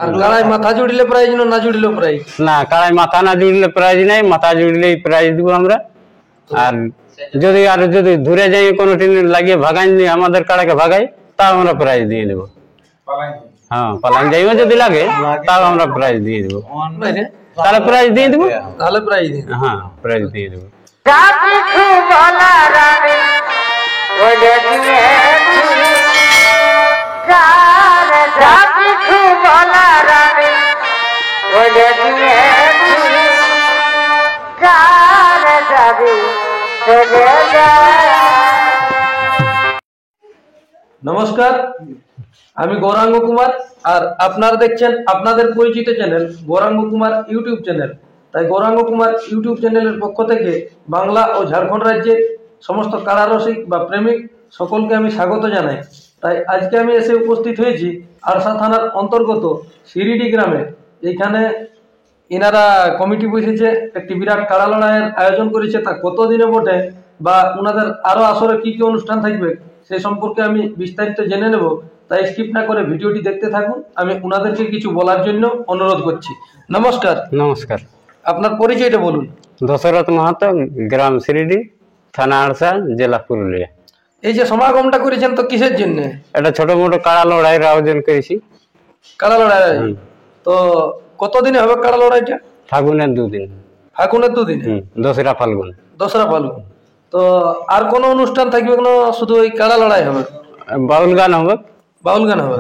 আর কাড়াই মাথা জুড়িলে প্রাইজ না জুড়িলেও প্রাইজ? না, কাড়াই মাথা না জুড়িলে প্রাইজ নাই, মাথা জুড়িলেই প্রাইজ দিব আমরা। আর যদি ধরে যাই কোনো টিম লাগিয়ে ভাগাই আমাদের কাড়াকে ভাগাই, তাও আমরা প্রাইজ দিয়ে দেবো। হ্যাঁ, পালান যাইও যদি লাগে তাও আমরা প্রাইজ দিয়ে দেবো। তাহলে প্রাইজ দিয়ে দেবো। তাহলে প্রাইজ দিয়ে? হ্যাঁ, প্রাইজ দিয়ে দেবো। নমস্কার, আমি গৌরাঙ্গ কুমার, আর আপনারা দেখছেন আপনাদের পরিচিত channel Gouranga Kumar YouTube channel. তাই গৌরাঙ্গ কুমার ইউটিউব চ্যানেলের পক্ষ থেকে বাংলা ও ঝাড়খণ্ড রাজ্যের সমস্ত কাড়ারসিক বা প্রেমিক সকলকে আমি স্বাগত জানাই। তাই আজকে আমি এসে উপস্থিত হয়েছি আরসা থানার অন্তর্গত সিরিডি গ্রামে। এইখানে এনারা কমিটি বসেছে, একটি বিরাট কাড়া লড়াইয়ের আয়োজন করেছে। তা কতদিনে বটে বা ওনাদের আরো আসরে কি কি অনুষ্ঠান থাকবে সেই সম্পর্কে আমি বিস্তারিত জেনে নেব। তাই স্কিপ না করে ভিডিওটি দেখতে থাকুন। আমি ওনাদেরকে কিছু বলার জন্য অনুরোধ করছি। নমস্কার। নমস্কার। আপনার পরিচয়টা বলুন। দশরথ মাহাতো, গ্রাম সিরিডি, থানা আরসা, জেলা পুরুলিয়া। এই যে সমাগমটা করেছেন তো কিসের জন্য? এটা ছোট মোটো কাড়া লড়াইয়ের আয়োজন করেছি। কাড়া লড়াই তো কতদিনে হবে কাড়া লড়াইটা? ফাগুনের 2 দিন। ফাগুনের 2 দিনে? দোসরা ফাল্গুন। দোসরা ফাল্গুন। তো আর কোন অনুষ্ঠান থাকবে না, শুধু ওই কাড়া লড়াই হবে? বাউল গান হবে। বাউল গান হবে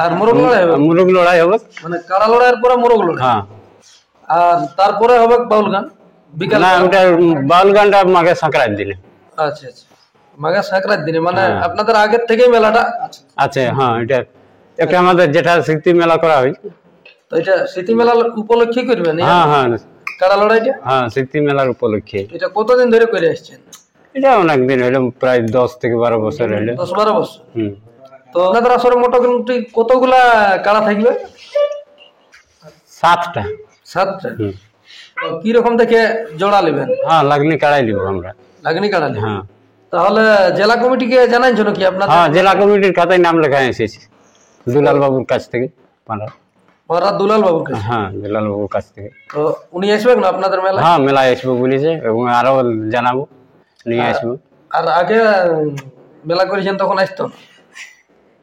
আর মোরগ লড়াই হবে? মোরগ লড়াই হবে, মানে কাড়া লড়াইয়ের পরে মোরগ লড়াই। হ্যাঁ। আর তারপরে হবে বাউল গান বিকাল? না, ওটা বাউল গানটা মাঘে সংক্রান্তির দিনে। আচ্ছা আচ্ছা, মাঘে সংক্রান্তির দিনে। মানে আপনাদের আগের থেকেই মেলাটা আছে? হ্যাঁ, এটা একটা আমাদের যেটা স্মৃতি মেলা করা হয়। তো এটা স্মৃতি মেলা উপলক্ষে করবেন? হ্যাঁ হ্যাঁ, কাড়া লড়াইটা? হ্যাঁ, স্মৃতি মেলার উপলক্ষে। এটা কতদিন ধরে করে আসছেন? এটা অনেক দিন হইলো, প্রায় 10 থেকে 12 বছর হইলো। 10-12 বছর। তো আপনাদের আসলে মোটামুটি কতগুলা কাড়া থাকবে? 7টা। 7টা? কি রকম দেখে জোড়া নেবেন? হ্যাঁ, লাগনি কাড়াই নিব আমরা। লাগনি কাড়া নেবেন? হ্যাঁ। তাহলে জেলা কমিটিকে জানাইছো নাকি আপনারা? হ্যাঁ, জেলা কমিটির খাতায় নাম লেখা এসেছে দুলাল বাবুর কাছ থেকে। পাড়া দুলাল বাবুর কাছে? হ্যাঁ, দুলাল বাবুর কাছ থেকে। তো উনি আসবেন না আপনাদের মেলায়? হ্যাঁ, মেলায় আসবো বলেছে এবং আরো জানাবো, নিয়ে আসবো। আর আগে মেলা করেছেন তখন আসতো?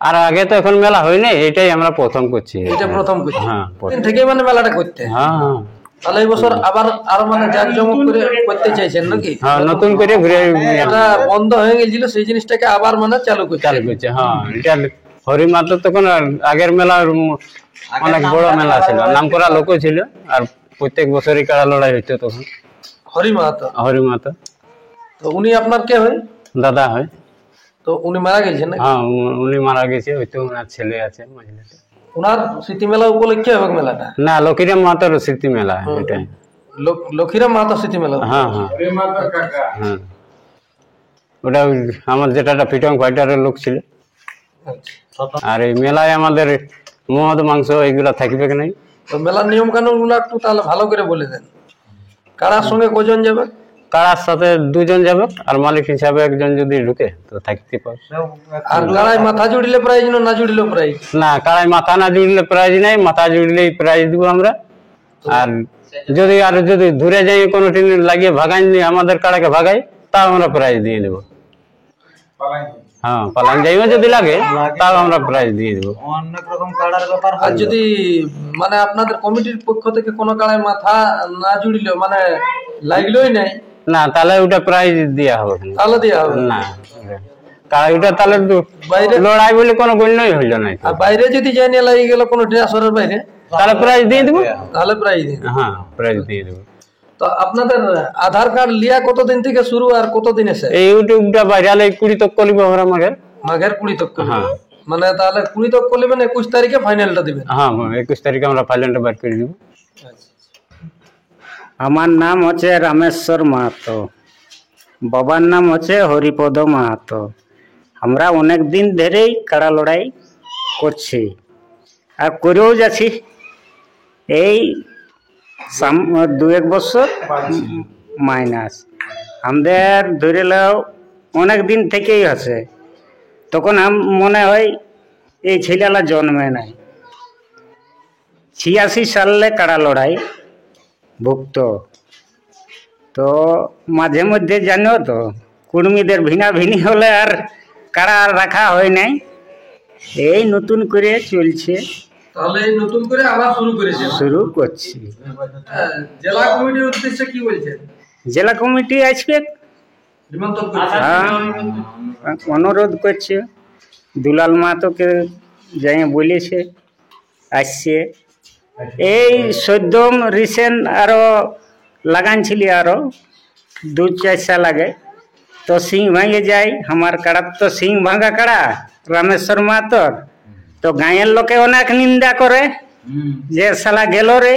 আর আগে তো এখন মেলা হয়নি, এটাই আমরা প্রথম করছি। এটা প্রথম করছি? হ্যাঁ, দিন থেকে মানে মেলাটা করতে? হ্যাঁ হ্যাঁ। তাহলে এই বছর আবার আরো মানে জাঁকজমক করে করতে চাইছেন নাকি? হ্যাঁ, নতুন করে ঘুরে। এটা বন্ধ হয়ে গেছিল, সেই জিনিসটাকে আবার মানে চালু করছে। হ্যাঁ, এটা হরিমাতো তখন আগের মেলা অনেক বড় মেলা ছিল, নাম করা লোকও ছিল, আর প্রত্যেক বছরই কাড়া লড়াই হইতো তখন। হরিমাতো? হরিমাতো। তো উনি আপনার কে হয়? দাদা হয়। তো উনি মারা গেছেন? হ্যাঁ, উনি মারা গেছে, হয়তো ওনার ছেলে আছে। ওনার স্মৃতি মেলা উপলক্ষে হবে মেলাটা? না, লক্ষীরাম মাহাতোর স্মৃতি মেলা এটাই। লক্ষীরাম মাহাতো স্মৃতি মেলা? হ্যাঁ হ্যাঁ হ্যাঁ। ওটা আমার যেটা ফ্রিডম ফাইটারের লোক ছিল। আর এই মেলায় আমাদের মদ মাংস এগুলা থাকবে কি নাই? তো মেলার নিয়ম কানুন গুলো একটু তাহলে ভালো করে বলে দেন। কারার সঙ্গে কজন যাবে? কারার সাথে 2 জন যাবে, আর মালিক হিসাবে একজন যদি ঢুকে তো থাকতে পারে। আর কারাই মাথা জুড়িলে প্রাইজ না জুড়িলেও প্রাইজ? না, কারাই মাথা না জুড়িলে প্রাইজ নাই, মাথা জুড়িলেই প্রাইজ দিব আমরা। আর যদি ধরে যাই কোনো টিম লাগিয়ে ভাগাই আমাদের কাড়াকে ভাগাই, তাও আমরা প্রাইজ দিয়ে দেবো। হ্যাঁ, পালান যাইও যদি লাগে তাও আমরা প্রাইজ দিয়ে দেবো। অনেক রকম কাড়ার ব্যাপার। আর যদি মানে আপনাদের কমিটির পক্ষ থেকে কোনো কাড়ায় মাথা না জুড়িল মানে লাগলোই নাই, না, তাহলে ওটা প্রাইজ দেওয়া হবে। তাহলে দেওয়া হবে না, ওটা তাহলে বাইরে লড়াই বলে কোনো গণ্যই হইল না। আর বাইরে যদি যাই নিয়ে লাগে গেল কোনো আসরের বাইরে, তাহলে প্রাইজ দিয়ে দেবো। তাহলে প্রাইজ দিয়ে? হ্যাঁ, প্রাইজ দিয়ে দেবো। তো আপনাদের আধার কার্ড লিয়া কতদিন থেকে শুরু আর কতদিন এসে? এই ইউটিউবটা বাইরে 20 তক করিব আমরা মাঘের 20 তক? হ্যাঁ, মানে তাহলে 20 তক করলেন, 21 তারিখে ফাইনালটা দিবেন? হ্যাঁ, 21 তারিখে আমরা ফাইনালটা বার করে দিব। আমার নাম হচ্ছে রামেশ্বর মাহাতো, বাবার নাম হচ্ছে হরিপদ মাহাতো। আমরা অনেক দিন ধরেই কাড়া লড়াই করছি আর করেও যাচ্ছি। এই 2-1 বছর মাইনাস আমাদের ধরে নাও অনেক দিন থেকেই আছে। তখন মনে হয় এই ছেলেলা জন্মে নাই, 86 সালে কাড়া লড়াই ভুক্ত। তো মাঝে মধ্যে জানো তো কুর্মীদের ভিনা ভিনি হলে আর কাড়া রাখা হয় নাই, এই নতুন করে চলছে, তাহলে এই নতুন করে আবার শুরু করেছেন? শুরু করছি। জেলা কমিটির উদ্দেশ্যে কি বলছেন? জেলা কমিটি আসবে, নিমন্ত্রণ করছেন? হ্যাঁ, অনুরোধ করছে, দুলাল মাহাতোকে যাই বলেছে, আসছে। এই সদ্যম রিসেন্ট আরো লাগানছিলি, আরো 2-4 সাল আগে। তো সিং ভাঙে যায় আমার কাড়া, তো সিং ভাঙা কাড়া রামেশ্বর মাহাতোর। তো গাঁয়ের লোকে অনেক নিন্দা করে যে শালা গেল রে,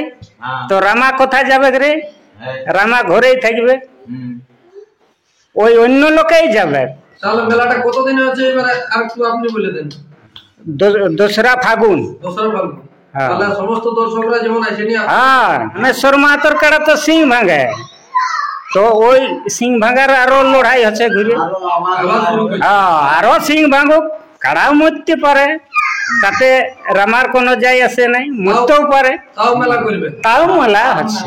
তো রামা কোথায় যাবে রে, রামা ঘরেই থাকবে, ওই অন্য লোকেই যাবে। তাহলে মেলাটা কতদিনে হচ্ছে এবারে আর একটু আপনি বলে দেন। 2রা ফাগুন। 2রা ফাল্গুন। হ্যাঁ। তাহলে সমস্ত দর্শকরা যেমন আসেনি হ্যাঁ, রামেশ্বর মাহাতোর কাড়া তো সিং ভাঙে, তো ওই সিং ভাঙার আরো লড়াই হচ্ছে ঘুরে। আবার শুরু করছেন? হ্যাঁ, আরো সিং ভাঙুক, কাড়াও মরতে পারে, তাতে রামার কোনো যাই আসে নাই, মরতেও পারে, তাও মেলা করবে? তাও মেলা হচ্ছে।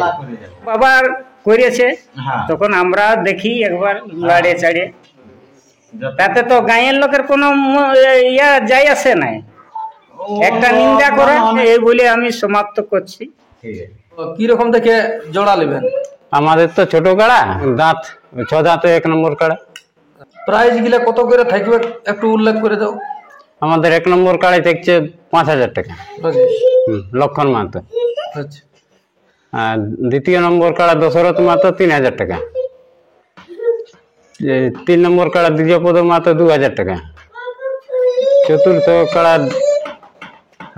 বাবার করেছে, তখন আমরা দেখি একবার লাড়ে চাড়ে, তাতে তো গাঁয়ের লোকের কোনো ইয়া যাই আসে নাই, একটা নিন্দা করে, এই বলে আমি সমাপ্ত করছি। কি রকম দেখে জোড়া নেবেন? আমাদের তো ছোট কাড়া, দাঁত 6 দাঁতে 1 নম্বর কাড়া। প্রাইস গিলা কত করে থাকবে একটু উল্লেখ করে দাও। আমাদের 1 নম্বর কাড়াই থাকছে 5000 টাকা, লক্ষণ মাহাতো। আচ্ছা। আর দ্বিতীয় নম্বর কাড়া দশরথ মাহাতো 3000 টাকা। 3 নম্বর কাড়া দ্বিজপদ মাহাতো 2000 টাকা। চতুর্থ কাড়া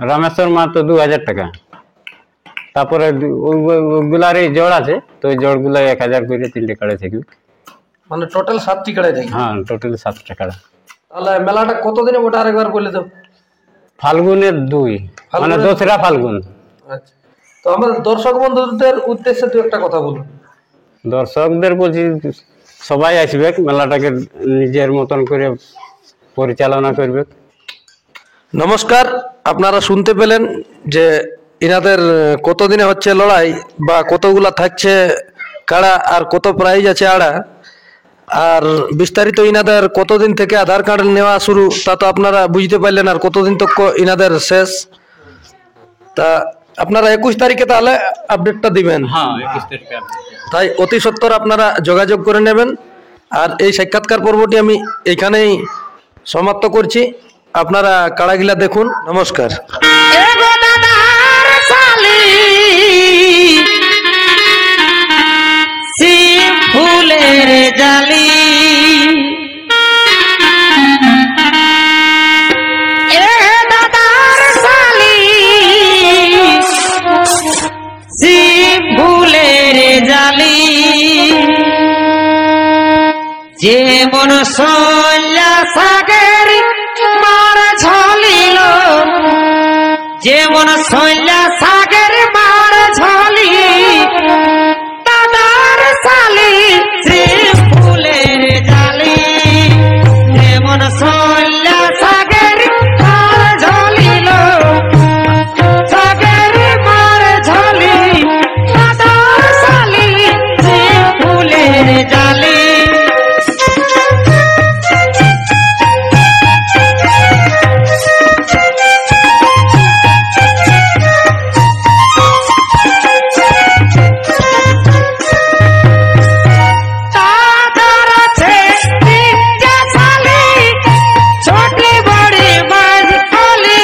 রামেশ্বর মাহাতো 2000 টাকা। তারপরে ওগুলার এই জড় আছে, তো ওই জড়গুলা 1000 করে 3টে কাড়া থাকবে। মানে টোটাল 7টি কাড়াই থাকবে? হ্যাঁ, টোটাল 7টা কাড়া। তাহলে মেলাটা কতদিনে ওটা আরেকবার বলে দাও। ফাল্গুনের 2, মানে 2রা ফাল্গুন। আচ্ছা, তো আমাদের দর্শক বন্ধুদের উদ্দেশ্যে তুই একটা কথা বলুন। দর্শকদের বলছি সবাই আসবে, মেলাটাকে নিজের মতন করে পরিচালনা করবে। নমস্কার, আপনারা শুনতে পেলেন যে ইনাদের কতদিনে হচ্ছে লড়াই, বা কতগুলা থাকছে কাড়া, আর কত প্রাইজ আছে আড়া, আর বিস্তারিত ইনাদের কতদিন থেকে আধার কার্ড নেওয়া শুরু তা তো আপনারা বুঝতে পারলেন, আর কতদিন তক ইনাদের শেষ। তা আপনারা 21 তারিখে তাহলে আপডেটটা দিবেন। হ্যাঁ, 21 তারিখে। তাই অতি সত্বর আপনারা যোগাযোগ করে নেবেন। আর এই সাক্ষাৎকার পর্বটি আমি এইখানেই সমাপ্ত করছি। আপনারা কাড়াগিলা দেখুন। নমস্কার। ফুলের জালি এ দাদার শালি, শিব ফুলের জালি, যেমন সল্লা সাগর মার ঝলিল, যেমন সল্লা সাগর মার ঝলি, দাদার শালি শিব ফুলের জালি, যেমন সল্লা সাগর মার ঝলিল, সাগর মার ঝলি, দাদার শালি শিব ফুলের জালি। दादर से तीजा साली, छोटी बड़ी मझोली।